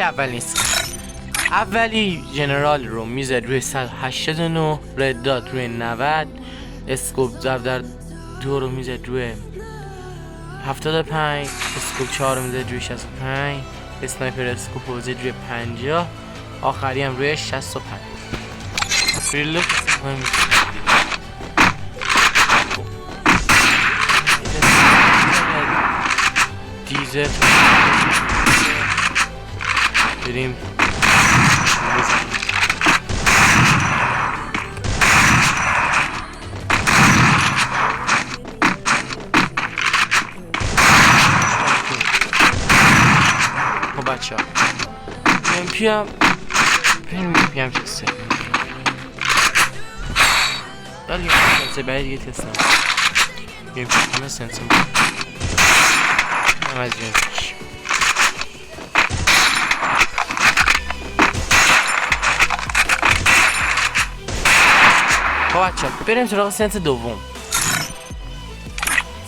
اول نیست. اولی جنرال رو میزد روی 189، رد دات روی 90، اسکوپ در 2 رو میزد روی 75، اسکوپ 4 رو میزد روی 65، اسنایپر اسکوپ رو میزد روی 50، آخری هم روی 65. فریلوک مهم دیزل بریم خب بچه ها امپی هم چسته ولی سنسه باید یه تست هم امپی همه سنسه هم از جنسش. خب بچه ها بریم سراغ سنس دوم.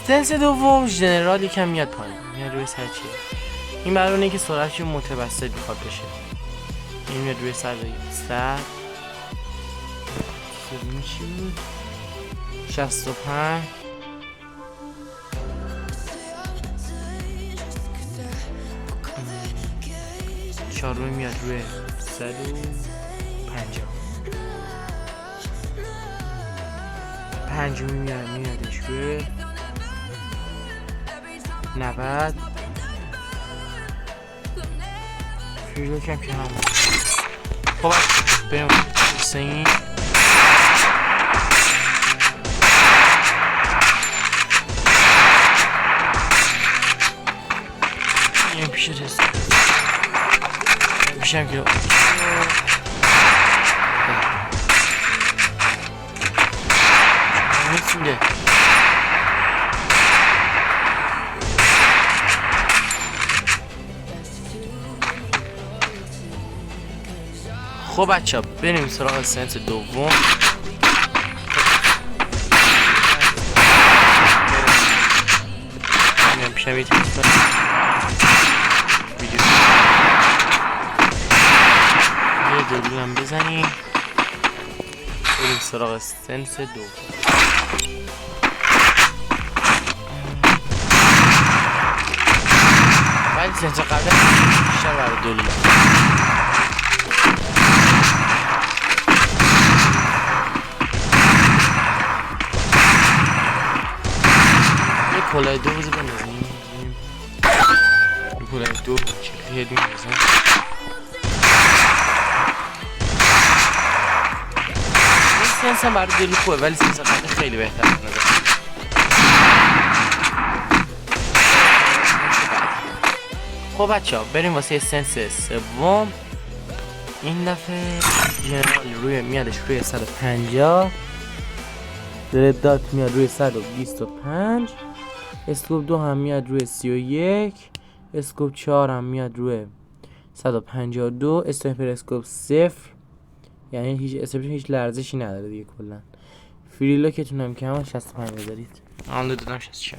سنس دوم ژنرال یکم میاد پایین، میاد روی 140. این برای که سرعتش متوسط میخواد بشه. این میاد روی 100 سوم چی بود؟ 65 چهارمی میاد روی 150 پنجمی میادش روی 90 فریلوک هم که هم. خب بریم این این پیشه تست پیشم که میتونده. خب بچه ها بریم سراغ سنس دوم. میام پیشم یه تست ویدیو یه دلو هم بزنیم. بریم سراغ سنس دوم. ولی سنس قبل بیشتر برای دلو کلاه دو بزه بندازیم. کلاه دو چه هدی میزن این سنس هم برای دلو خوبه ولی سنس قبل خیلی بهتر نظر. خب بچه ها بریم واسه سنس سوم. این دفعه جنرال روی میادش روی 150، رد دات میاد روی 125، اسکوپ 2 هم میاد روی 31، اسکوپ 4 هم میاد روی 152، اسنایپر اسکوپ 0 یعنی هیچ لرزشی نداره دیگه کلا. فریلوکتون هم که همون 65 بذارید. آن دو دادم 66.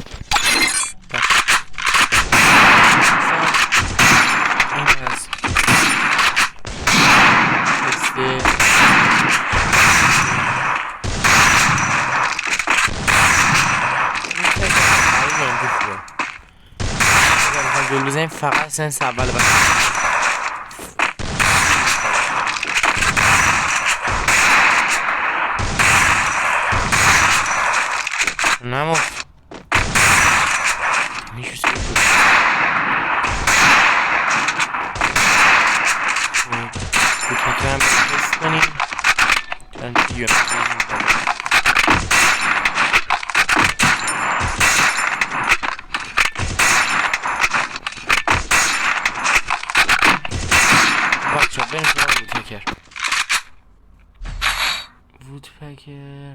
گل بزنیم فقط سنس اول بس. نمو میشه سوی بود بودمکرم بست کنیم چند دیگه بریم سراغ وودپکر.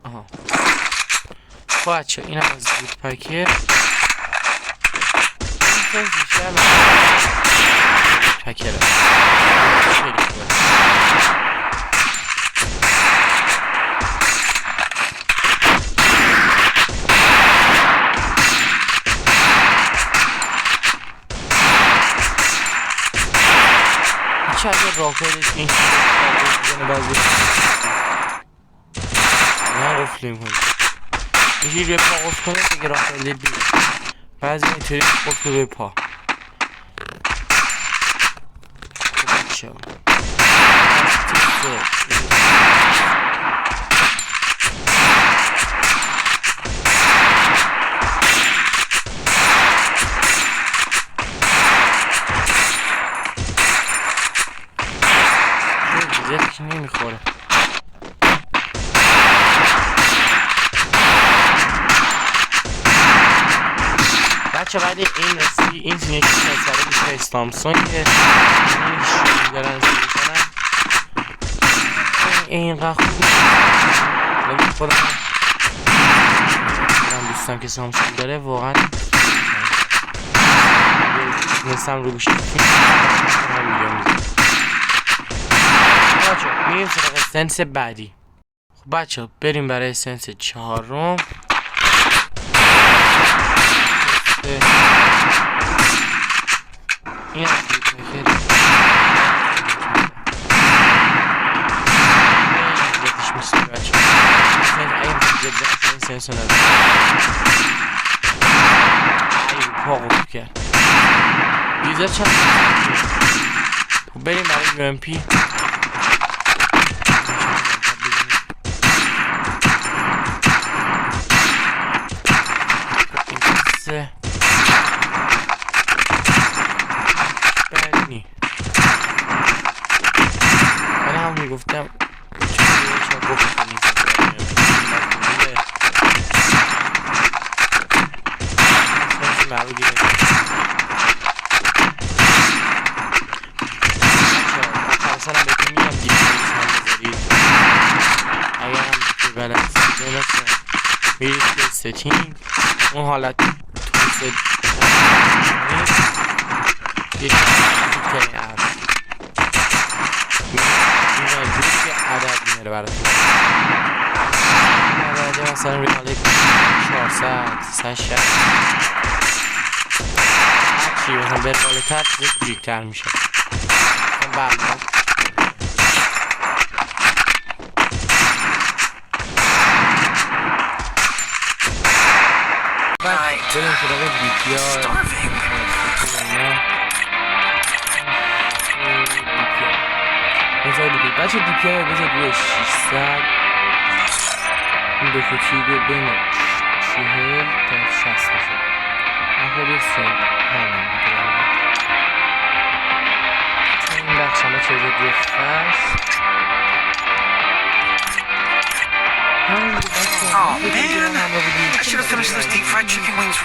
آها خب بچه این هم از وودپکر. این سنس بیشتر وودپکره خیلی خوبه. بچه اگه راکت این بعضی نه قفل کنید اینجوری روی پا قفل کنید دیگه راکت دید بعضی اینطوری قفل روی پا بچه زیادش نمیخوره بچه بعد این رسی این زینشی سره میشه استامسونگ که اینش دارن استفاده کنن اینقدر خوب ولی خودم دوستم که سامسونگ داره واقعا نستم رو گوشی بچه میریم سراغ اسنس بعدی. خب بچه بریم برای اسنس چهارم. این دیزر چند بریم برای UMP. بعدی من هم میگفتم چون گفتم معلوم مثلا بهتون میگم دیپلایز هم بذارید اگر هم بلد میرید به ستینگ اون حالت توست یکی که عرض میزنید روی که عدد میاره براتون عدده مثلا ریالیت 400 360 هرچی مثلا به بالاتر چیز کوچیک‌تر میشه برنامه بریم سراغ DPI بچه DPI بذار روی 600 این بخوچیده بین 40 تا 60 باشه من خیلی سن چون این بخش همه چیز روی فست Oh man, I should have finished those deep fried chicken wings.